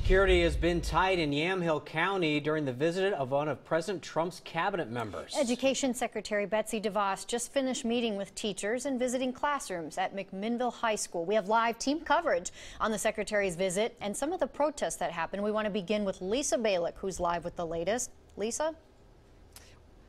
Security has been tight in Yamhill County during the visit of one of President Trump's cabinet members. Education Secretary Betsy DeVos just finished meeting with teachers and visiting classrooms at McMinnville High School. We have live team coverage on the secretary's visit and some of the protests that happened. We want to begin with Lisa Balick, who's live with the latest. Lisa?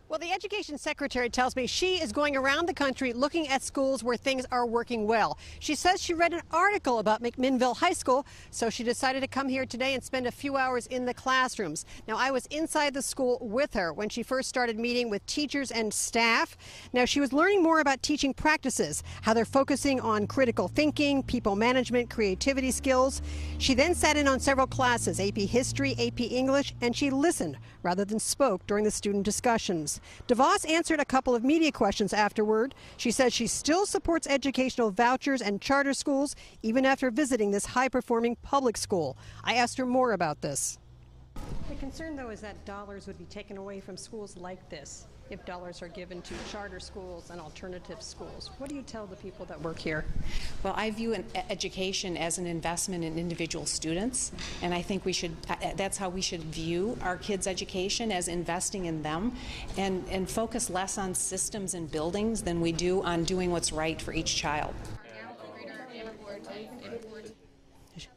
Well, the education secretary tells me she is going around the country looking at schools where things are working well. She says she read an article about McMinnville High School, so she decided to come here today and spend a few hours in the classrooms. Now, I was inside the school with her when she first started meeting with teachers and staff. Now, she was learning more about teaching practices, how they're focusing on critical thinking, people management, creativity skills. She then sat in on several classes, AP History, AP English, and she listened rather than spoke during the student discussions. DeVos answered a couple of media questions afterward. She says she still supports educational vouchers and charter schools, even after visiting this high-performing public school. I asked her more about this. The concern, though, is that dollars would be taken away from schools like this if dollars are given to charter schools and alternative schools. What do you tell the people that work here? Well, I view education as an investment in individual students, and I think we should, that's how we should view our kids' education, as investing in them, and focus less on systems and buildings than we do on doing what's right for each child.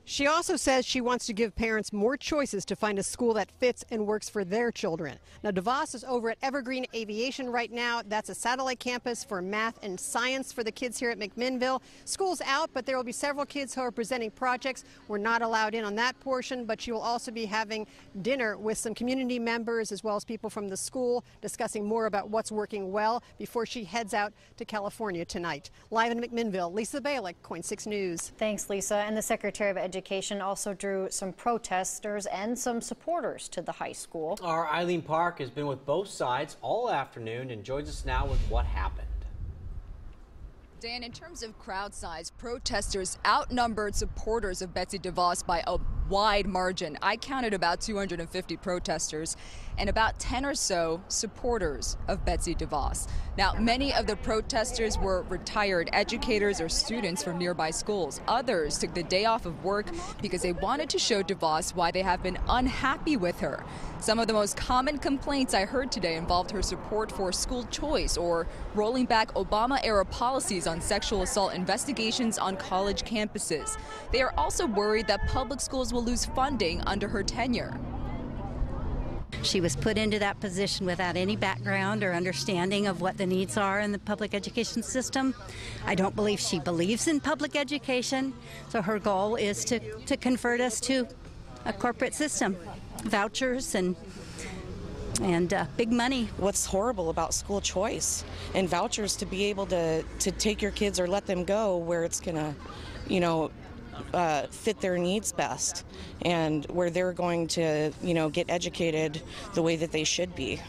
She also says she wants to give parents more choices to find a school that fits and works for their children. Now, DeVos is over at Evergreen Aviation right now. That's a satellite campus for math and science for the kids here at McMinnville. School's out, but there will be several kids who are presenting projects. We're not allowed in on that portion, but she will also be having dinner with some community members as well as people from the school, discussing more about what's working well before she heads out to California tonight. Live in McMinnville, Lisa Balick, KOIN 6 News. Thanks, Lisa. And the Secretary of Education also drew some protesters and some supporters to the high school. Our Eileen Park has been with both sides all afternoon and joins us now with what happened. Dan, in terms of crowd size, protesters outnumbered supporters of Betsy DeVos by a wide margin. I counted about 250 protesters and about 10 or so supporters of Betsy DeVos. Now, many of the protesters were retired educators or students from nearby schools. Others took the day off of work because they wanted to show DeVos why they have been unhappy with her. Some of the most common complaints I heard today involved her support for school choice or rolling back Obama-era policies on sexual assault investigations on college campuses. They are also worried that public schools will lose funding under her tenure. She was put into that position without any background or understanding of what the needs are in the public education system. I don't believe she believes in public education, so her goal is to convert us to a corporate system, vouchers and big money. What's horrible about school choice and vouchers to be able to take your kids or let them go where it's gonna, fit their needs best and where they're going to, get educated the way that they should be.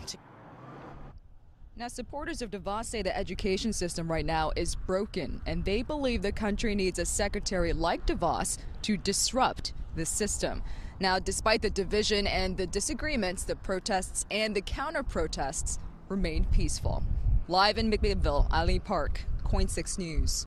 Now, supporters of DeVos say the education system right now is broken, and they believe the country needs a secretary like DeVos to disrupt the system. Now, despite the division and the disagreements, the protests and the counter-protests remained peaceful. Live in McMinnville, Eileen Park, KOIN 6 News.